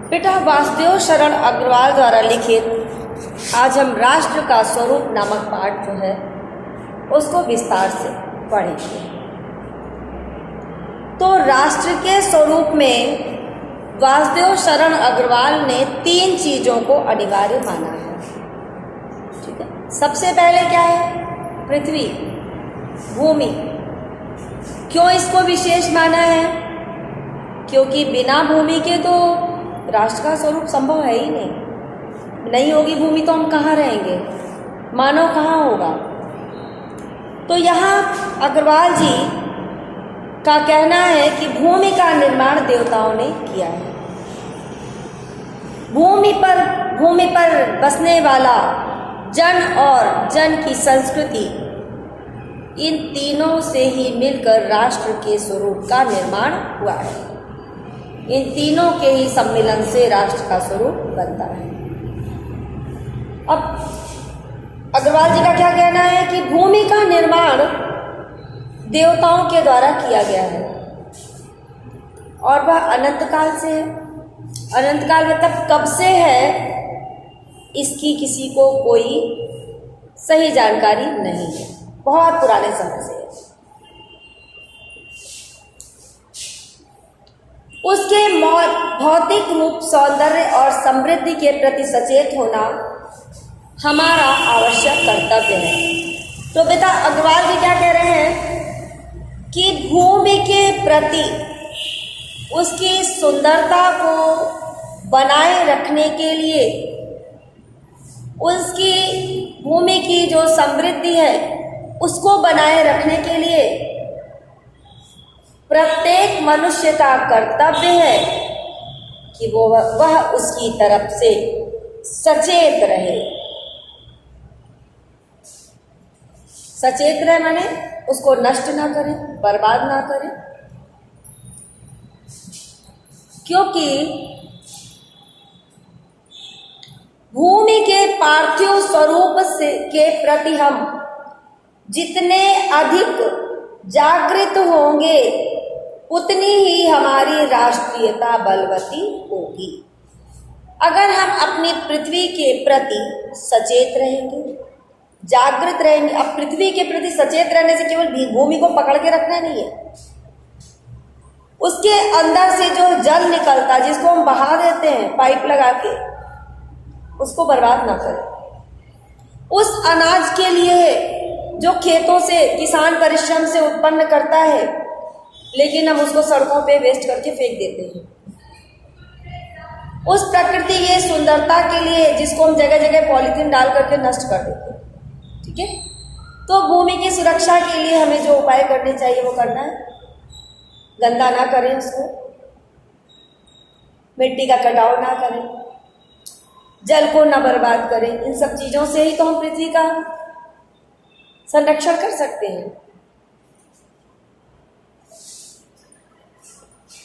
बेटा वासुदेव शरण अग्रवाल द्वारा लिखित आज हम राष्ट्र का स्वरूप नामक पाठ जो है उसको विस्तार से पढ़ेंगे। तो राष्ट्र के स्वरूप में वासुदेव शरण अग्रवाल ने 3 चीजों को अनिवार्य माना है। ठीक है, सबसे पहले क्या है? पृथ्वी, भूमि। क्यों इसको विशेष माना है? क्योंकि बिना भूमि के तो राष्ट्र का स्वरूप संभव है ही नहीं होगी भूमि तो हम कहाँ रहेंगे, मानव कहाँ होगा। तो यहाँ अग्रवाल जी का कहना है कि भूमि का निर्माण देवताओं ने किया है। भूमि पर बसने वाला जन और जन की संस्कृति, इन तीनों से ही मिलकर राष्ट्र के स्वरूप का निर्माण हुआ है। इन तीनों के ही सम्मिलन से राष्ट्र का स्वरूप बनता है। अब अग्रवाल जी का क्या कहना है कि भूमि का निर्माण देवताओं के द्वारा किया गया है और वह अनंत काल से है। अनंत काल मतलब कब से है इसकी किसी को कोई सही जानकारी नहीं है, बहुत पुराने समय से है। उसके भौतिक रूप, सौंदर्य और समृद्धि के प्रति सचेत होना हमारा आवश्यक कर्तव्य है। तो बेटा अग्रवाल जी क्या कह रहे हैं कि भूमि के प्रति उसकी सुंदरता को बनाए रखने के लिए, उसकी भूमि की जो समृद्धि है उसको बनाए रखने के लिए प्रत्येक मनुष्य का कर्तव्य है कि वह उसकी तरफ से सचेत रहे। सचेत रहे माने उसको नष्ट ना करें, बर्बाद ना करें, क्योंकि भूमि के पार्थिव स्वरूप के प्रति हम जितने अधिक जागृत होंगे उतनी ही हमारी राष्ट्रीयता बलवती होगी। अगर हम अपनी पृथ्वी के प्रति सचेत रहेंगे, जागृत रहेंगे। अब पृथ्वी के प्रति सचेत रहने से केवल भूमि को पकड़ के रखना नहीं है, उसके अंदर से जो जल निकलता है जिसको हम बहा देते हैं पाइप लगा के, उसको बर्बाद ना करें। उस अनाज के लिए जो खेतों से किसान परिश्रम से उत्पन्न करता है, लेकिन हम उसको सड़कों पे वेस्ट करके फेंक देते हैं। उस प्रकृति की सुंदरता के लिए जिसको हम जगह जगह पॉलीथीन डाल करके नष्ट कर देते हैं। ठीक है, तो भूमि की सुरक्षा के लिए हमें जो उपाय करने चाहिए वो करना है। गंदा ना करें उसको, मिट्टी का कटाव ना करें, जल को ना बर्बाद करें। इन सब चीजों से ही तो हम पृथ्वी का संरक्षण कर सकते हैं।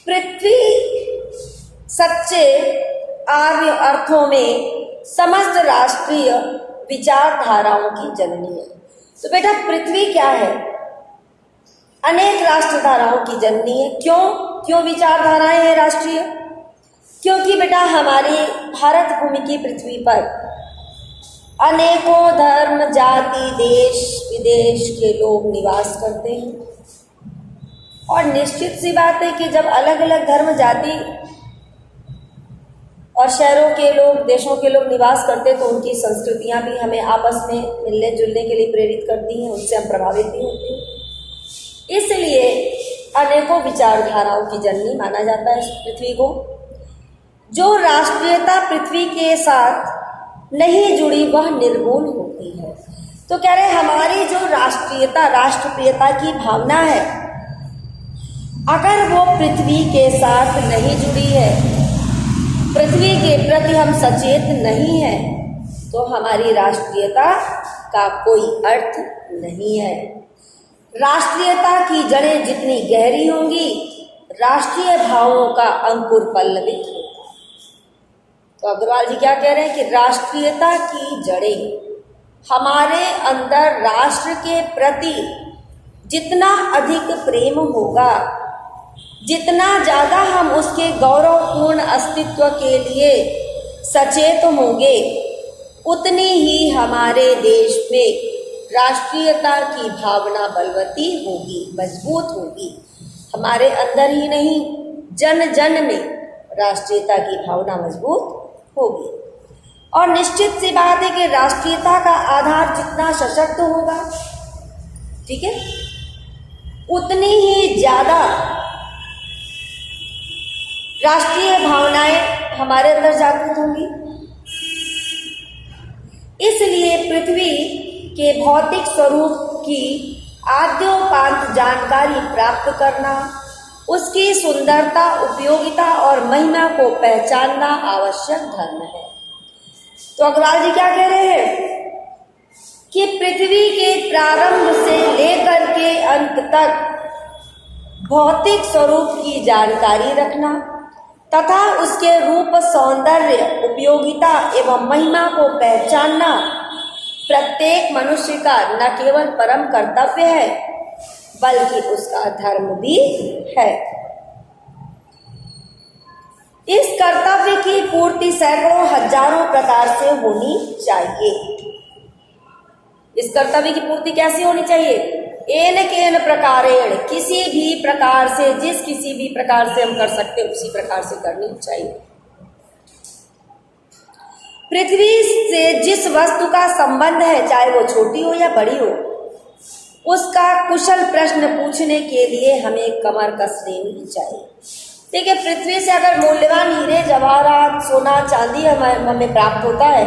पृथ्वी सच्चे आर्य अर्थों में समस्त राष्ट्रीय विचारधाराओं की जननी है। तो बेटा पृथ्वी क्या है? अनेक राष्ट्रधाराओं की जननी है। क्यों विचारधाराएं हैं राष्ट्रीय? क्योंकि बेटा हमारी भारत भूमि की पृथ्वी पर अनेकों धर्म, जाति, देश विदेश के लोग निवास करते हैं और निश्चित सी बात है कि जब अलग अलग धर्म, जाति और शहरों के लोग, देशों के लोग निवास करते तो उनकी संस्कृतियां भी हमें आपस में मिलने जुलने के लिए प्रेरित करती हैं, उनसे हम प्रभावित भी होते हैं। इसलिए अनेकों विचारधाराओं की जननी माना जाता है इस पृथ्वी को। जो राष्ट्रीयता पृथ्वी के साथ नहीं जुड़ी वह निर्मूल होती है। तो कह रहे हमारी जो राष्ट्रीयता, राष्ट्रप्रियता की भावना है, अगर वो पृथ्वी के साथ नहीं जुड़ी है, पृथ्वी के प्रति हम सचेत नहीं है, तो हमारी राष्ट्रीयता का कोई अर्थ नहीं है। राष्ट्रीयता की जड़ें जितनी गहरी होंगी, राष्ट्रीय भावों का अंकुर पल्लवित होगा। तो अग्रवाल जी क्या कह रहे हैं कि राष्ट्रीयता की जड़ें, हमारे अंदर राष्ट्र के प्रति जितना अधिक प्रेम होगा जितना ज़्यादा हम उसके गौरवपूर्ण अस्तित्व के लिए सचेत होंगे, उतनी ही हमारे देश में राष्ट्रीयता की भावना बलवती होगी, मजबूत होगी। हमारे अंदर ही नहीं, जन जन में राष्ट्रीयता की भावना मजबूत होगी। और निश्चित सी बात है कि राष्ट्रीयता का आधार जितना सशक्त होगा, ठीक है, उतनी ही ज़्यादा राष्ट्रीय भावनाएं हमारे अंदर जागृत होंगी। इसलिए पृथ्वी के भौतिक स्वरूप की आद्योपांत जानकारी प्राप्त करना, उसकी सुंदरता, उपयोगिता और महिमा को पहचानना आवश्यक धर्म है। तो अग्रवाल जी क्या कह रहे हैं कि पृथ्वी के प्रारंभ से लेकर के अंत तक भौतिक स्वरूप की जानकारी रखना तथा उसके रूप, सौंदर्य, उपयोगिता एवं महिमा को पहचानना प्रत्येक मनुष्य का न केवल परम कर्तव्य है बल्कि उसका धर्म भी है। इस कर्तव्य की पूर्ति सैकड़ों हजारों प्रकार से होनी चाहिए। इस कर्तव्य की पूर्ति कैसे होनी चाहिए? एन केन प्रकारेण, किसी भी प्रकार से, जिस किसी भी प्रकार से हम कर सकते उसी प्रकार से करनी चाहिए। पृथ्वी से जिस वस्तु का संबंध है, चाहे वो छोटी हो या बड़ी हो, उसका कुशल प्रश्न पूछने के लिए हमें कमर कस लेनी चाहिए। देखिए, पृथ्वी से अगर मूल्यवान हीरे, जवाहरात, सोना, चांदी हमें प्राप्त होता है,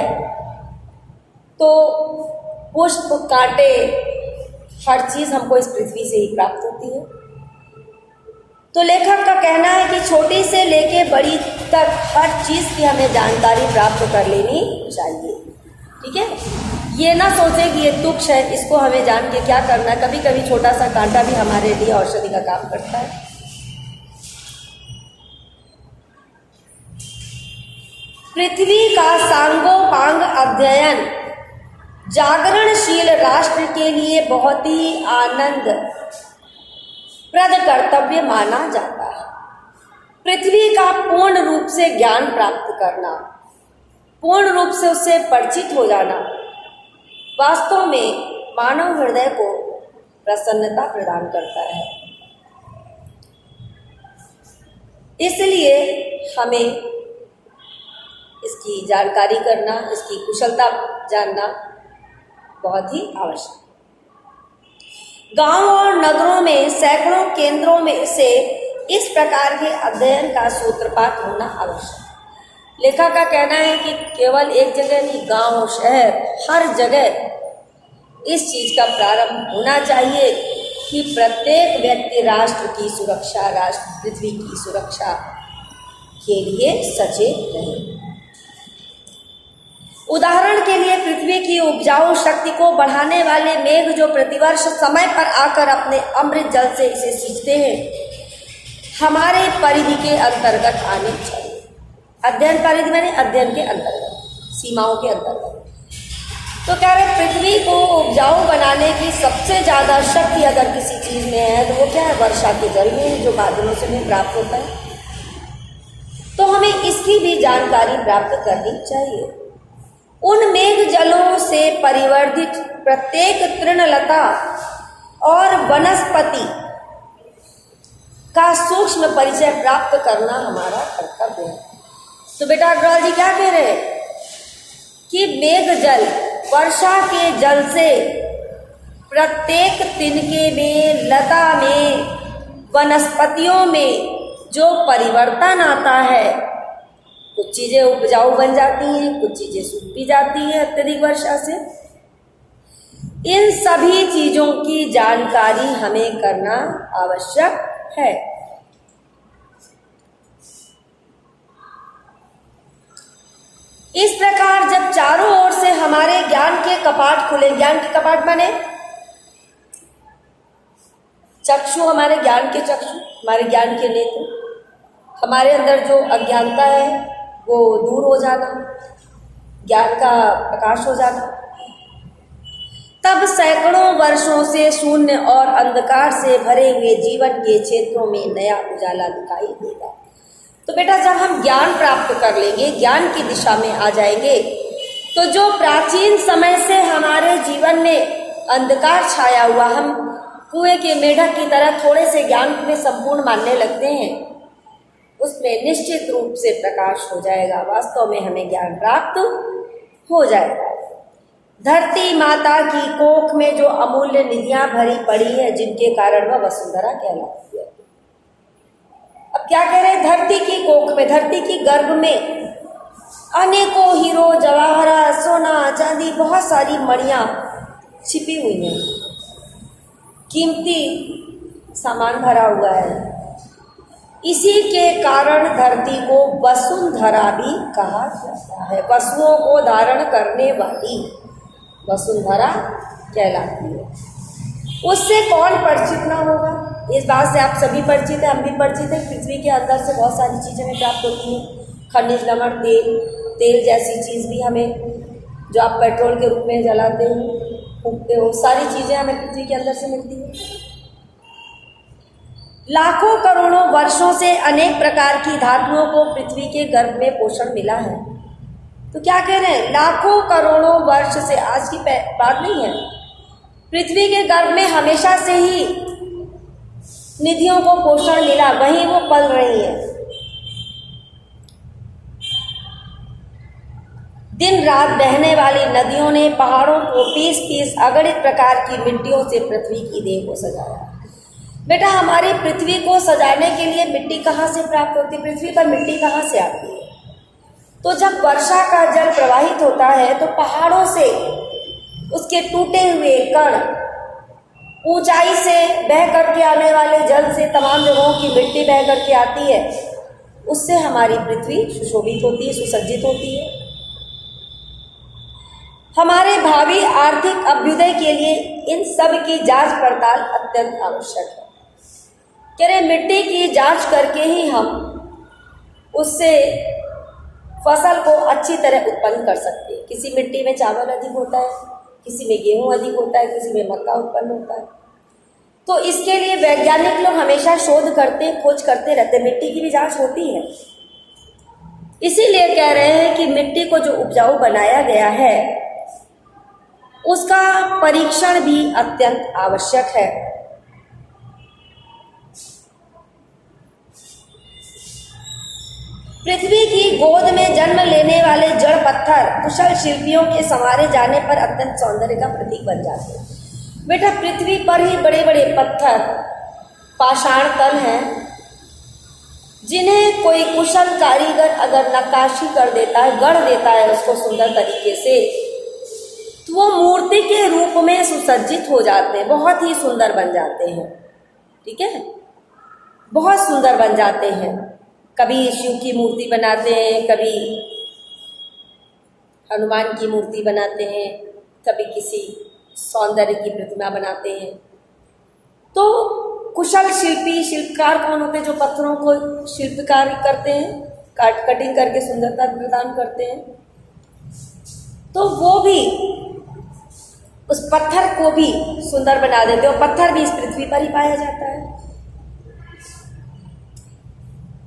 तो पुष्प, कांटे, हर चीज हमको इस पृथ्वी से ही प्राप्त होती है। तो लेखक का कहना है कि छोटी से लेके बड़ी तक हर चीज की हमें जानकारी प्राप्त कर लेनी चाहिए, ठीक है। ये ना सोचे कि ये तुच्छ है, इसको हमें जान के क्या करना है। कभी कभी छोटा सा कांटा भी हमारे लिए औषधि का काम करता है। पृथ्वी का सांगोपांग अध्ययन जागरणशील राष्ट्र के लिए बहुत ही आनंद प्रद कर्तव्य माना जाता है। पृथ्वी का पूर्ण रूप से ज्ञान प्राप्त करना, पूर्ण रूप से उससे परिचित हो जाना वास्तव में मानव हृदय को प्रसन्नता प्रदान करता है। इसलिए हमें इसकी जानकारी करना, इसकी कुशलता जानना बहुत ही आवश्यक। गांव और नगरों में सैकड़ों केंद्रों में से इस प्रकार के अध्ययन का सूत्रपात होना आवश्यक। लेखक का कहना है कि केवल एक जगह नहीं, गांव, शहर, हर जगह इस चीज का प्रारंभ होना चाहिए कि प्रत्येक व्यक्ति राष्ट्र की सुरक्षा, राष्ट्र पृथ्वी की सुरक्षा के लिए सचेत रहे। उदाहरण के लिए, पृथ्वी की उपजाऊ शक्ति को बढ़ाने वाले मेघ जो प्रतिवर्ष समय पर आकर अपने अमृत जल से इसे सींचते हैं, हमारे परिधि के अंतर्गत आने चाहिए। अध्ययन परिधि माने अध्ययन के अंतर्गत, सीमाओं के अंतर्गत। तो कह रहे पृथ्वी को उपजाऊ बनाने की सबसे ज्यादा शक्ति अगर किसी चीज में है तो वो क्या है? वर्षा के जल में, जो बादलों से हमें प्राप्त होता है। तो हमें इसकी भी जानकारी प्राप्त करनी चाहिए। उन मेघ जलों से परिवर्धित प्रत्येक तृणलता और वनस्पति का सूक्ष्म परिचय प्राप्त करना हमारा कर्तव्य है। तो बेटा अग्रवाल जी क्या कह रहे हैं कि मेघ जल, वर्षा के जल से प्रत्येक तिनके में, लता में, वनस्पतियों में जो परिवर्तन आता है, कुछ चीजें उपजाऊ बन जाती हैं, कुछ चीजें सूख भी जाती हैं अत्यधिक वर्षा से। इन सभी चीजों की जानकारी हमें करना आवश्यक है। इस प्रकार जब चारों ओर से हमारे ज्ञान के कपाट खुले, ज्ञान के कपाट माने चक्षु, हमारे ज्ञान के चक्षु, हमारे ज्ञान के नेत्र, हमारे अंदर जो अज्ञानता है वो दूर हो जाना, ज्ञान का प्रकाश हो जाना। तब सैकड़ों वर्षों से शून्य और अंधकार से भरे हुए जीवन के क्षेत्रों में नया उजाला दिखाई देगा। तो बेटा जब हम ज्ञान प्राप्त कर लेंगे, ज्ञान की दिशा में आ जाएंगे, तो जो प्राचीन समय से हमारे जीवन में अंधकार छाया हुआ, हम कुएं के मेढक की तरह थोड़े से ज्ञान में संपूर्ण मानने लगते हैं, उसमें निश्चित रूप से प्रकाश हो जाएगा। वास्तव में हमें ज्ञान प्राप्त हो जाएगा। धरती माता की कोख में जो अमूल्य निधियां भरी पड़ी है, जिनके कारण वह वसुंधरा कहलाती है। अब क्या कह रहे हैं? धरती की कोख में, धरती की गर्भ में अनेकों हीरो जवाहरात, सोना चांदी, बहुत सारी मणियां छिपी हुई हैं, कीमती सामान भरा हुआ है। इसी के कारण धरती को वसुंधरा भी कहा जाता है। पशुओं को धारण करने वाली वसुंधरा कहलाती है। उससे कौन परिचित ना होगा? इस बात से आप सभी परिचित हैं, हम भी परिचित हैं। पृथ्वी के अंदर से बहुत सारी चीज़ें हमें प्राप्त होती हैं, खनिज, लवण, तेल जैसी चीज़ भी हमें, जो आप पेट्रोल के रूप में जलाते हो, फूकते हो, सारी चीज़ें हमें पृथ्वी के अंदर से मिलती हैं। लाखों करोड़ों वर्षों से अनेक प्रकार की धातुओं को पृथ्वी के गर्भ में पोषण मिला है। तो क्या कह रहे हैं? लाखों करोड़ों वर्ष से, आज की बात नहीं है, पृथ्वी के गर्भ में हमेशा से ही निधियों को पोषण मिला, वहीं वो पल रही है। दिन रात बहने वाली नदियों ने पहाड़ों को पीस अगणित प्रकार की मिट्टियों से पृथ्वी की देह को सजाया। बेटा हमारी पृथ्वी को सजाने के लिए मिट्टी कहाँ से प्राप्त होती है? पृथ्वी पर मिट्टी कहाँ से आती है? तो जब वर्षा का जल प्रवाहित होता है तो पहाड़ों से उसके टूटे हुए कण, ऊंचाई से बह करके आने वाले जल से तमाम जगहों की मिट्टी बह करके आती है, उससे हमारी पृथ्वी सुशोभित होती है, सुसज्जित होती है। हमारे भावी आर्थिक अभ्युदय के लिए इन सब की जांच पड़ताल अत्यंत आवश्यक है। कह रहे मिट्टी की जांच करके ही हम उससे फसल को अच्छी तरह उत्पन्न कर सकते हैं। किसी मिट्टी में चावल अधिक होता है, किसी में गेहूं अधिक होता है, किसी में मक्का उत्पन्न होता है। तो इसके लिए वैज्ञानिक लोग हमेशा शोध करते, खोज करते रहते, मिट्टी की भी जांच होती है। इसीलिए कह रहे हैं कि मिट्टी को जो उपजाऊ बनाया गया है उसका परीक्षण भी अत्यंत आवश्यक है। पृथ्वी की गोद में जन्म लेने वाले जड़ पत्थर कुशल शिल्पियों के संवारे जाने पर अत्यंत सौंदर्य का प्रतीक बन जाते हैं। बेटा पृथ्वी पर ही बड़े बड़े पत्थर, पाषाण तल हैं, जिन्हें कोई कुशल कारीगर अगर नक्काशी कर देता है, गढ़ देता है उसको सुंदर तरीके से, तो वो मूर्ति के रूप में सुसज्जित हो जाते हैं, बहुत ही सुंदर बन जाते हैं। ठीक है, बहुत सुंदर बन जाते हैं। कभी शिव की मूर्ति बनाते हैं, कभी हनुमान की मूर्ति बनाते हैं, कभी किसी सौंदर्य की प्रतिमा बनाते हैं। तो कुशल शिल्पी, शिल्पकार कौन होते हैं? जो पत्थरों को शिल्पकार करते हैं, कटिंग करके सुंदरता प्रदान करते हैं। तो वो भी उस पत्थर को भी सुंदर बना देते हैं, और पत्थर भी इस पृथ्वी पर ही पाया जाता है।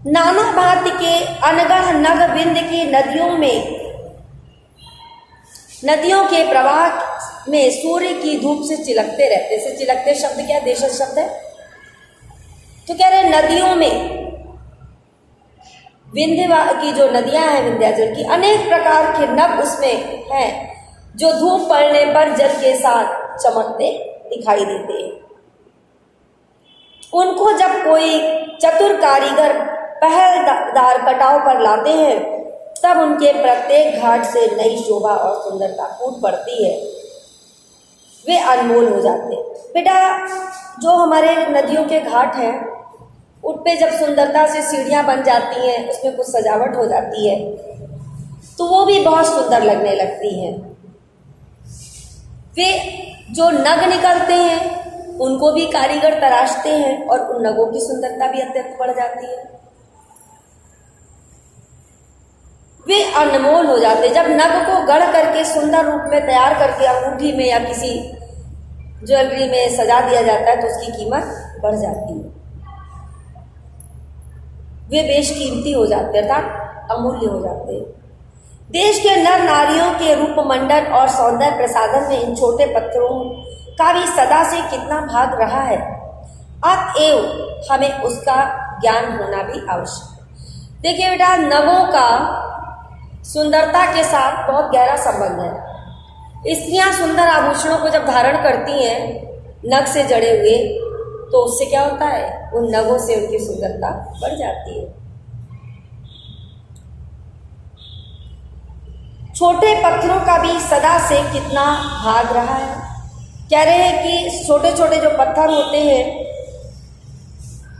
नाना भांति के अनगढ़ नग बिंद की नदियों के प्रवाह में सूर्य की धूप से चिलकते रहते। से चिलकते शब्द क्या देशज शब्द है? तो कह रहे नदियों में, विंध्य की जो नदियां हैं विंध्याचल की, अनेक प्रकार के नग उसमें हैं जो धूप पड़ने पर जल के साथ चमकते दिखाई देते हैं। उनको जब कोई चतुर कारीगर पहलदार कटाव पर लाते हैं तब उनके प्रत्येक घाट से नई शोभा और सुंदरता फूट पड़ती है, वे अनमोल हो जाते हैं। बेटा जो हमारे नदियों के घाट हैं उन पे जब सुंदरता से सीढ़ियाँ बन जाती हैं, उसमें कुछ सजावट हो जाती है, तो वो भी बहुत सुंदर लगने लगती हैं। वे जो नग निकलते हैं उनको भी कारीगर तराशते हैं और उन नगों की सुंदरता भी अत्यंत बढ़ जाती है, वे अनमोल हो जाते हैं। जब नग को गढ़ करके सुंदर रूप में तैयार करके अंगूठी में या किसी ज्वेलरी में सजा दिया जाता है तो उसकी कीमत बढ़ जाती है, वे बेशकीमती हो जाते हैं, अर्थात अमूल्य हो जाते हैं। देश के नर नारियों के रूप मंडल और सौंदर्य प्रसाधन में इन छोटे पत्थरों का भी सदा से कितना भाग रहा है, अतएव हमें उसका ज्ञान होना भी आवश्यक है। देखिए बेटा, नगों का सुंदरता के साथ बहुत गहरा संबंध है। स्त्रियां सुंदर आभूषणों को जब धारण करती हैं नग से जड़े हुए, तो उससे क्या होता है, उन नगों से उनकी सुंदरता बढ़ जाती है। छोटे पत्थरों का भी सदा से कितना भाग रहा है। कह रहे हैं कि छोटे छोटे जो पत्थर होते हैं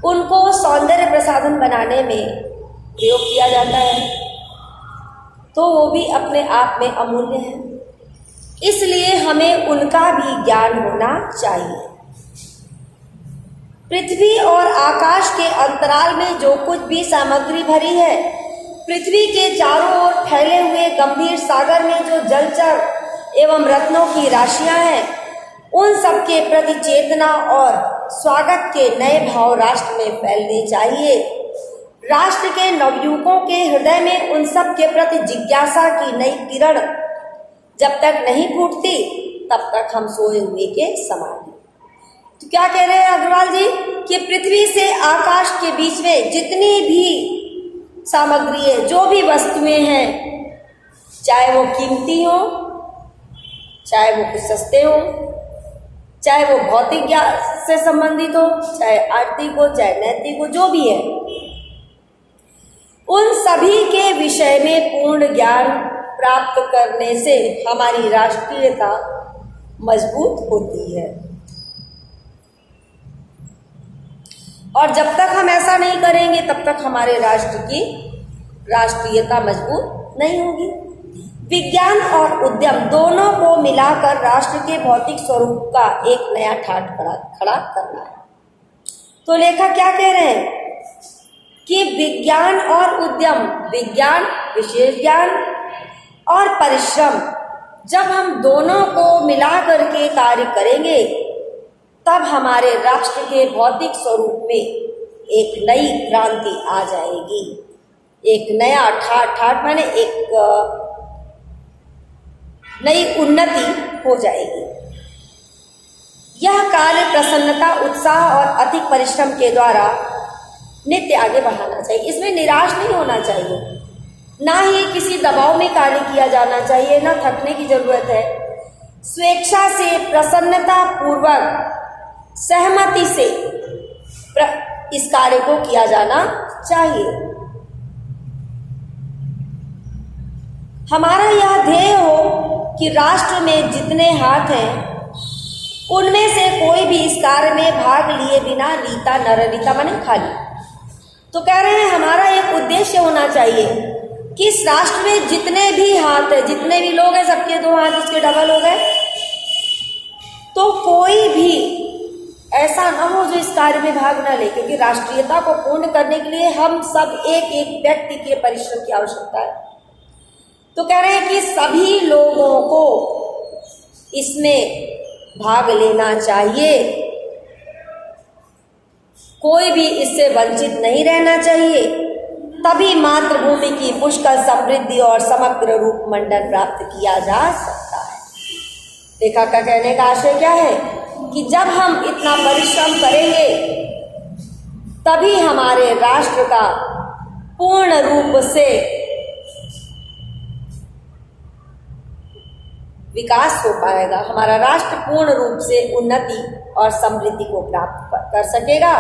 उनको सौंदर्य प्रसाधन बनाने में प्रयोग किया जाता है, तो वो भी अपने आप में अमूल्य है, इसलिए हमें उनका भी ज्ञान होना चाहिए। पृथ्वी और आकाश के अंतराल में जो कुछ भी सामग्री भरी है, पृथ्वी के चारों ओर फैले हुए गंभीर सागर में जो जलचर एवं रत्नों की राशियां हैं, उन सब के प्रति चेतना और स्वागत के नए भाव राष्ट्र में फैलने चाहिए। राष्ट्र के नवयुवकों के हृदय में उन सब के प्रति जिज्ञासा की नई किरण जब तक नहीं फूटती, तब तक हम सोए हुए के समान हैं। तो क्या कह रहे हैं अग्रवाल जी कि पृथ्वी से आकाश के बीच में जितनी भी सामग्री है, जो भी वस्तुएं हैं, चाहे वो कीमती हो, चाहे वो कुछ सस्ते हो, चाहे वो भौतिक ज्ञान से संबंधित हो, चाहे आर्थिक हो, चाहे नैतिक हो, जो भी है, उन सभी के विषय में पूर्ण ज्ञान प्राप्त करने से हमारी राष्ट्रीयता मजबूत होती है। और जब तक हम ऐसा नहीं करेंगे तब तक हमारे राष्ट्र की राष्ट्रीयता मजबूत नहीं होगी। विज्ञान और उद्यम दोनों को मिलाकर राष्ट्र के भौतिक स्वरूप का एक नया ठाठ खड़ा करना है। तो लेखक क्या कह रहे हैं कि विज्ञान और उद्यम, विज्ञान, विशेष ज्ञान और परिश्रम, जब हम दोनों को मिला करके कार्य करेंगे तब हमारे राष्ट्र के भौतिक स्वरूप में एक नई क्रांति आ जाएगी, एक नया ठाठ माने एक नई उन्नति हो जाएगी। यह कार्य प्रसन्नता, उत्साह और अधिक परिश्रम के द्वारा नित्य आगे बढ़ाना चाहिए। इसमें निराश नहीं होना चाहिए, ना ही किसी दबाव में कार्य किया जाना चाहिए, ना थकने की जरूरत है। स्वेच्छा से, प्रसन्नता पूर्वक, सहमति से इस कार्य को किया जाना चाहिए। हमारा यह ध्येय हो कि राष्ट्र में जितने हाथ हैं उनमें से कोई भी इस कार्य में भाग लिए बिना रीता न रीता माने खाली। तो कह रहे हैं हमारा एक उद्देश्य होना चाहिए कि इस राष्ट्र में जितने भी हाथ है, जितने भी लोग हैं, सबके दो हाथ उसके डबल हो गए, तो कोई भी ऐसा न हो जो इस कार्य में भाग न ले, क्योंकि राष्ट्रीयता को पूर्ण करने के लिए हम सब एक एक व्यक्ति के परिश्रम की आवश्यकता है। तो कह रहे हैं कि सभी लोगों को इसमें भाग लेना चाहिए, कोई भी इससे वंचित नहीं रहना चाहिए, तभी मातृभूमि की पुष्कल समृद्धि और समग्र रूप मंडन प्राप्त किया जा सकता है। लेखक का कहने का आशय क्या है कि जब हम इतना परिश्रम करेंगे तभी हमारे राष्ट्र का पूर्ण रूप से विकास हो पाएगा, हमारा राष्ट्र पूर्ण रूप से उन्नति और समृद्धि को प्राप्त कर सकेगा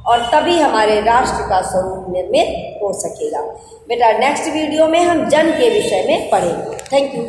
और तभी हमारे राष्ट्र का स्वरूप निर्मित हो सकेगा। बेटा नेक्स्ट वीडियो में हम जन के विषय में पढ़ेंगे। Thank you.